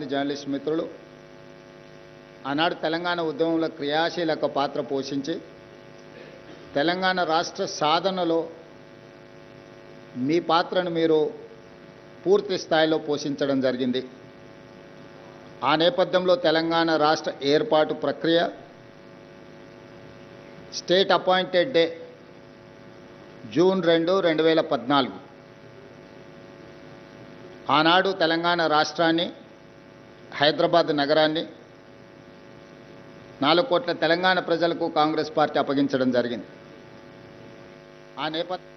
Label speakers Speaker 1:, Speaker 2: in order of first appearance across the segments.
Speaker 1: చాలామంది జర్నలిస్ట్ మిత్రులు ఆనాడు తెలంగాణ ఉద్యమంలో క్రియాశీలక పాత్ర పోషించి తెలంగాణ రాష్ట్ర సాధనలో మీ పాత్రను మీరు పూర్తి స్థాయిలో పోషించడం జరిగింది. ఆ నేపథ్యంలో తెలంగాణ రాష్ట్ర ఏర్పాటు ప్రక్రియ స్టేట్ అపాయింటెడ్ డే జూన్ 2, 2014 ఆనాడు తెలంగాణ రాష్ట్రాన్ని, హైదరాబాద్ నగరాన్ని 4 కోట్ల తెలంగాణ ప్రజలకు కాంగ్రెస్ పార్టీ అప్పగించడం జరిగింది. ఆ నేపథ్యం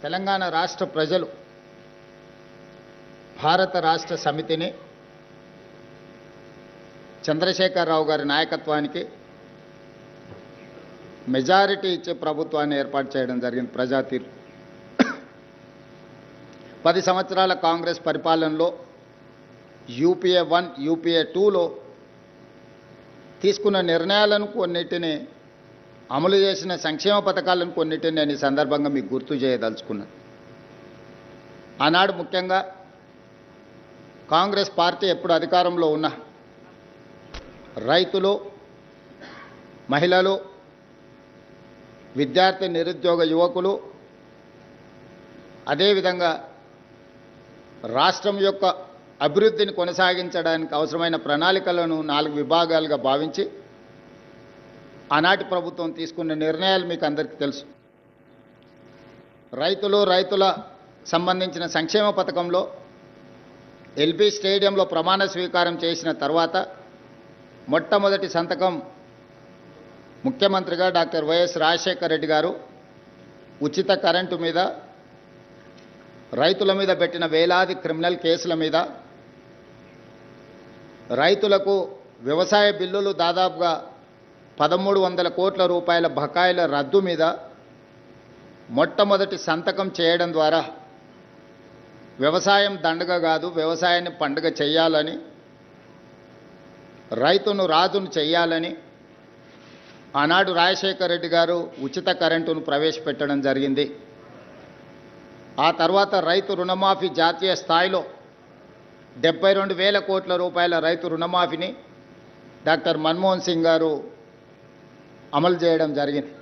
Speaker 1: తెలంగాణ రాష్ట్ర ప్రజలు భారత రాష్ట్ర సమితిని చంద్రశేఖరరావు గారి నాయకత్వానికి మెజారిటీ ఇచ్చే ప్రభుత్వాన్ని ఏర్పాటు చేయడం జరిగింది. ప్రజా తీర్పు 10 సంవత్సరాల కాంగ్రెస్ పరిపాలనలో యూపీఏ 1, యూపీఏ 2లో తీసుకున్న నిర్ణయాలను కొన్నిటిని, అమలు చేసిన సంక్షేమ పథకాలను కొన్నిటిని నేను ఈ సందర్భంగా మీకు గుర్తు చేయదలుచుకున్నాను. ఆనాడు ముఖ్యంగా కాంగ్రెస్ పార్టీ ఎప్పుడు అధికారంలో ఉన్న రైతులు, మహిళలు, విద్యార్థి నిరుద్యోగ యువకులు, అదేవిధంగా రాష్ట్రం యొక్క అభివృద్ధిని కొనసాగించడానికి అవసరమైన ప్రణాళికలను 4 విభాగాలుగా భావించి ఆనాటి ప్రభుత్వం తీసుకున్న నిర్ణయాలు మీకు అందరికీ తెలుసు. రైతుల సంబంధించిన సంక్షేమ పథకంలో ఎల్బీ స్టేడియంలో ప్రమాణ స్వీకారం చేసిన తర్వాత మొట్టమొదటి సంతకం ముఖ్యమంత్రిగా డాక్టర్ వైఎస్ రాజశేఖర రెడ్డి గారు ఉచిత కరెంటు మీద, రైతుల మీద పెట్టిన వేలాది క్రిమినల్ కేసుల మీద, రైతులకు వ్యవసాయ బిల్లులు దాదాపుగా 1,300 కోట్ల రూపాయల బకాయిల రద్దు మీద మొట్టమొదటి సంతకం చేయడం ద్వారా వ్యవసాయం దండగ కాదు, వ్యవసాయాన్ని పండుగ చేయాలని, రైతును రాజును చేయాలని ఆనాడు రాజశేఖర రెడ్డి గారు ఉచిత కరెంటును ప్రవేశపెట్టడం జరిగింది. ఆ తర్వాత రైతు రుణమాఫీ జాతీయ స్థాయిలో 72,000 కోట్ల రూపాయల రైతు రుణమాఫీని డాక్టర్ మన్మోహన్ సింగ్ గారు అమలు చేయడం జరిగింది.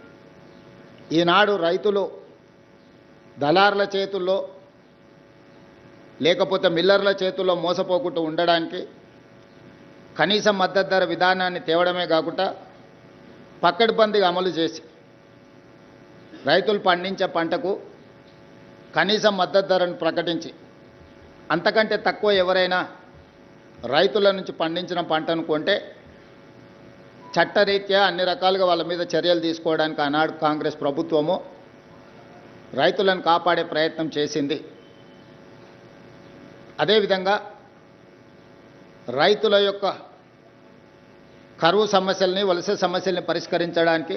Speaker 1: ఈనాడు రైతులు దళారుల చేతుల్లో లేకపోతే మిల్లర్ల చేతుల్లో మోసపోకుండా ఉండడానికి కనీస మద్దతు ధర విధానాన్ని తేవడమే కాకుండా పక్కడ్బందీగా అమలు చేసి రైతులు పండించే పంటకు కనీస మద్దతు ధరను ప్రకటించి అంతకంటే తక్కువ ఎవరైనా రైతుల నుంచి పండించిన పంటను కొంటే చట్టరీత్యా అన్ని రకాలుగా వాళ్ళ మీద చర్యలు తీసుకోవడానికి ఆనాడు కాంగ్రెస్ ప్రభుత్వము రైతులను కాపాడే ప్రయత్నం చేసింది. అదేవిధంగా రైతుల యొక్క కరువు సమస్యల్ని, వలస సమస్యల్ని పరిష్కరించడానికి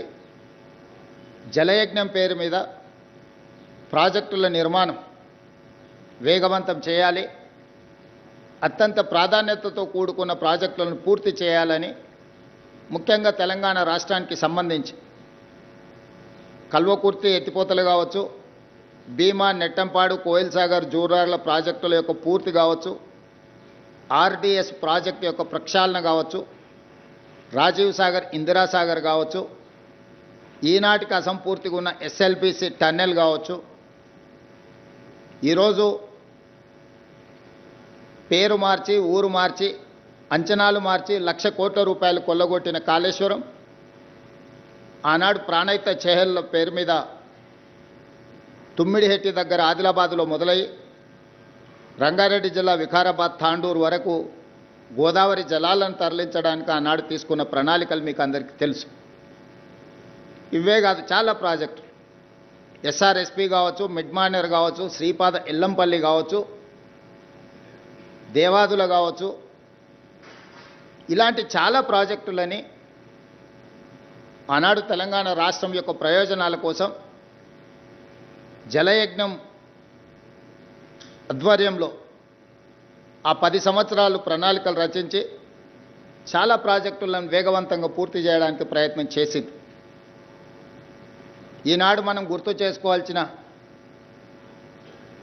Speaker 1: జలయజ్ఞం పేరు మీద ప్రాజెక్టుల నిర్మాణం వేగవంతం చేయాలి, అత్యంత ప్రాధాన్యతతో కూడుకున్న ప్రాజెక్టులను పూర్తి చేయాలని ముఖ్యంగా తెలంగాణ రాష్ట్రానికి సంబంధించి కల్వకుర్తి ఎత్తిపోతలు కావచ్చు, భీమా, నెట్టంపాడు, కోయిల్ సాగర్, జూరార్ల ప్రాజెక్టుల యొక్క పూర్తి కావచ్చు, ఆర్డీఎస్ ప్రాజెక్టు యొక్క ప్రక్షాళన కావచ్చు, రాజీవ్ సాగర్, ఇందిరాసాగర్ కావచ్చు, ఈనాటికి అసంపూర్తిగా ఉన్న ఎస్ఎల్బీసీ టన్నెల్ కావచ్చు, ఈరోజు పేరు మార్చి, ఊరు మార్చి, అంచనాలు మార్చి 1,00,000 కోట్ల రూపాయలు కొల్లగొట్టిన కాళేశ్వరం, ఆనాడు ప్రాణహిత చెహెల్ పేరు మీద తుమ్మిడిహెట్టి దగ్గర ఆదిలాబాద్లో మొదలై రంగారెడ్డి జిల్లా వికారాబాద్, తాండూరు వరకు గోదావరి జలాలను తరలించడానికి ఆనాడు తీసుకున్న ప్రణాళికలు మీకు అందరికీ తెలుసు. ఇవే కాదు, చాలా ప్రాజెక్టులు, ఎస్ఆర్ఎస్పి కావచ్చు, మిడ్మానేర్ కావచ్చు, శ్రీపాద ఎల్లంపల్లి కావచ్చు, దేవాదుల కావచ్చు, ఇలాంటి చాలా ప్రాజెక్టులని ఆనాడు తెలంగాణ రాష్ట్రం యొక్క ప్రయోజనాల కోసం జలయజ్ఞం ఆధ్వర్యంలో ఆ 10 సంవత్సరాలు ప్రణాళికలు రచించి చాలా ప్రాజెక్టులను వేగవంతంగా పూర్తి చేయడానికి ప్రయత్నం చేసింది. ఈనాడు మనం గుర్తు చేసుకోవాల్సిన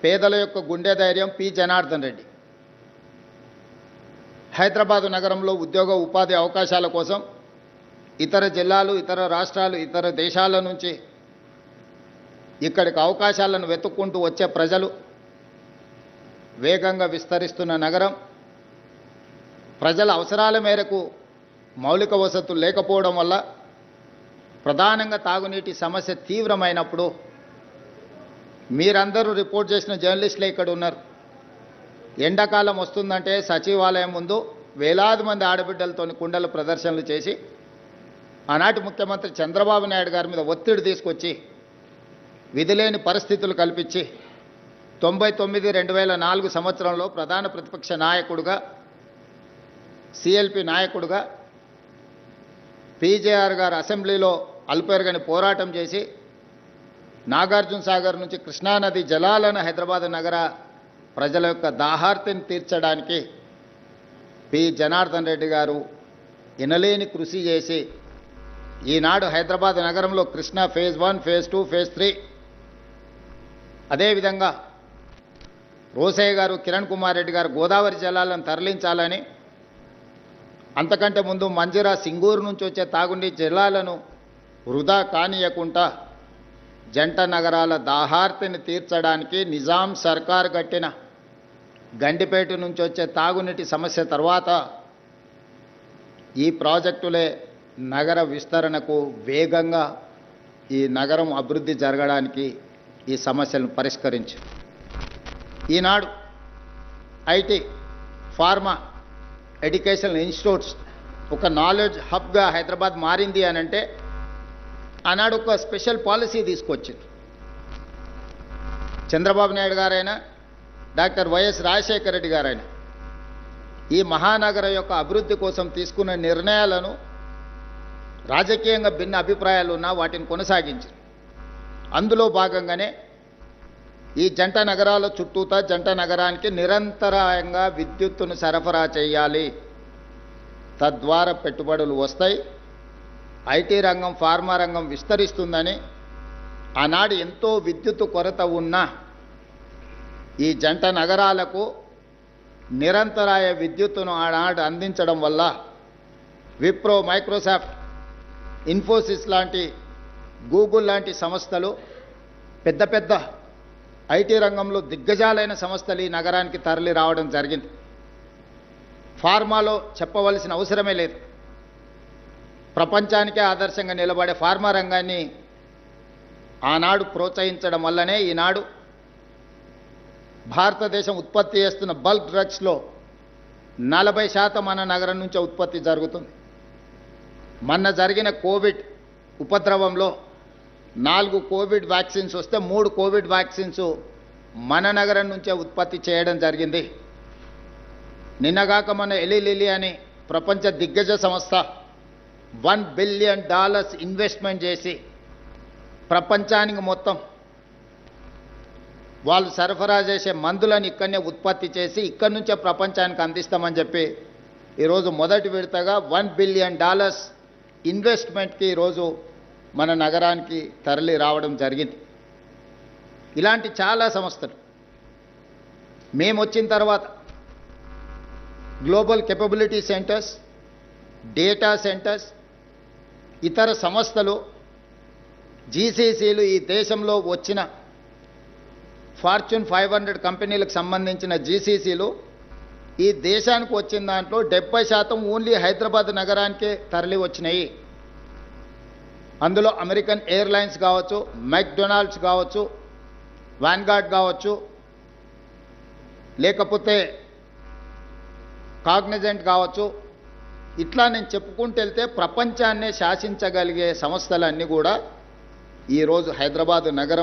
Speaker 1: పేదల యొక్క గుండె ధైర్యం పి జనార్దన్ రెడ్డి. హైదరాబాదు నగరంలో ఉద్యోగ ఉపాధి అవకాశాల కోసం ఇతర జిల్లాలు, ఇతర రాష్ట్రాలు, ఇతర దేశాల నుంచి ఇక్కడికి అవకాశాలను వెతుక్కుంటూ వచ్చే ప్రజలు, వేగంగా విస్తరిస్తున్న నగరం, ప్రజల అవసరాల మేరకు మౌలిక వసతులు లేకపోవడం వల్ల ప్రధానంగా తాగునీటి సమస్య తీవ్రమైనప్పుడు మీరందరూ రిపోర్ట్ చేసిన జర్నలిస్టులే ఇక్కడ ఉన్నారు. ఎండాకాలం వస్తుందంటే సచివాలయం ముందు వేలాది మంది ఆడబిడ్డలతో కుండల ప్రదర్శనలు చేసి ఆనాటి ముఖ్యమంత్రి చంద్రబాబు నాయుడు గారి మీద ఒత్తిడి తీసుకొచ్చి విధిలేని పరిస్థితులు కల్పించి 99-2004 సంవత్సరంలో ప్రధాన ప్రతిపక్ష నాయకుడుగా, సిఎల్పి నాయకుడుగా పీజేఆర్ గారు అసెంబ్లీలో అల్పెరగని పోరాటం చేసి నాగార్జున సాగర్ నుంచి కృష్ణానది జలాలను హైదరాబాద్ నగర ప్రజల యొక్క దాహార్తిని తీర్చడానికి పి జనార్దన్ రెడ్డి గారు ఎనలేని కృషి చేసి ఈనాడు హైదరాబాద్ నగరంలో కృష్ణా ఫేజ్ 1, ఫేజ్ 2, ఫేజ్ 3, అదేవిధంగా రోసయ్య గారు, కిరణ్ కుమార్ రెడ్డి గారు గోదావరి జలాలను తరలించాలని, అంతకంటే ముందు మంజిరా, సింగూరు నుంచి వచ్చే తాగునీటి జలాలను వృధా కానియకుండా జంట నగరాల దాహార్తిని తీర్చడానికి నిజాం సర్కార్ కట్టిన గండిపేట నుంచి వచ్చే తాగునీటి సమస్య తర్వాత ఈ ప్రాజెక్టులే నగర విస్తరణకు, వేగంగా ఈ నగరం అభివృద్ధి జరగడానికి ఈ సమస్యలను పరిష్కరించి ఈనాడు ఐటీ, ఫార్మా, ఎడ్యుకేషనల్ ఇన్స్టిట్యూట్స్ ఒక నాలెడ్జ్ హబ్గా హైదరాబాద్ మారింది అని అంటే ఆనాడు ఒక స్పెషల్ పాలసీ తీసుకొచ్చింది. చంద్రబాబు నాయుడు గారైనా, డాక్టర్ వైఎస్ రాజశేఖర రెడ్డి గారైనా ఈ మహానగర యొక్క అభివృద్ధి కోసం తీసుకున్న నిర్ణయాలను రాజకీయంగా భిన్న అభిప్రాయాలు ఉన్నా వాటిని కొనసాగించారు. అందులో భాగంగానే ఈ జంట నగరాల చుట్టూతా జంట నగరానికి నిరంతరాయంగా విద్యుత్తును సరఫరా చేయాలి, తద్వారా పెట్టుబడులు వస్తాయి, ఐటీ రంగం, ఫార్మా రంగం విస్తరిస్తుందని ఆనాడు ఎంతో విద్యుత్తు కొరత ఉన్నా ఈ జంట నగరాలకు నిరంతరాయ విద్యుత్తును ఆనాడు అందించడం వల్ల విప్రో, మైక్రోసాఫ్ట్, ఇన్ఫోసిస్ లాంటి, గూగుల్ లాంటి సంస్థలు, పెద్ద పెద్ద ఐటీ రంగంలో దిగ్గజాలైన సంస్థలు ఈ నగరానికి తరలి రావడం జరిగింది. ఫార్మాలో చెప్పవలసిన అవసరమే లేదు. ప్రపంచానికే ఆదర్శంగా నిలబడే ఫార్మా రంగాన్ని ఆనాడు ప్రోత్సహించడం వల్లనే ఈనాడు భారతదేశం ఉత్పత్తి చేస్తున్న బల్క్ డ్రగ్స్లో 40% మన నగరం నుంచే ఉత్పత్తి జరుగుతుంది. మొన్న జరిగిన కోవిడ్ ఉపద్రవంలో 4 కోవిడ్ వ్యాక్సిన్స్ వస్తే 3 కోవిడ్ వ్యాక్సిన్స్ మన నగరం నుంచే ఉత్పత్తి చేయడం జరిగింది. నిన్నగాక మన ఎలిలిలి అని ప్రపంచ దిగ్గజ సంస్థ $1 బిలియన్ ఇన్వెస్ట్మెంట్ చేసి ప్రపంచానికి మొత్తం వాళ్ళు సరఫరా చేసే మందులను ఇక్కడనే ఉత్పత్తి చేసి ఇక్కడి నుంచే ప్రపంచానికి అందిస్తామని చెప్పి ఈరోజు మొదటి విడతగా $1 బిలియన్ ఇన్వెస్ట్మెంట్కి ఈరోజు మన నగరానికి తరలి రావడం జరిగింది. ఇలాంటి చాలా సంస్థలు మేము వచ్చిన తర్వాత global capability centres, data centres, ఇతర సంస్థలు, జీసీసీలు, ఈ దేశంలో వచ్చిన ఫార్చ్యూన్ 500 కంపెనీలకు సంబంధించిన జీసీసీలు ఈ దేశానికి వచ్చిన దాంట్లో 70% ఓన్లీ హైదరాబాద్ నగరానికే తరలి వచ్చినాయి. అందులో అమెరికన్ ఎయిర్లైన్స్ కావచ్చు, మెక్డొనాల్డ్స్ కావచ్చు, వాన్గార్డ్ కావచ్చు, లేకపోతే కాగ్నిజెంట్ కావచ్చు, ఇట్లా నేను చెప్పుకుంటూ వెళ్తే ప్రపంచాన్నే శాసించగలిగే సంస్థలన్నీ కూడా ఈరోజు హైదరాబాద్ నగరం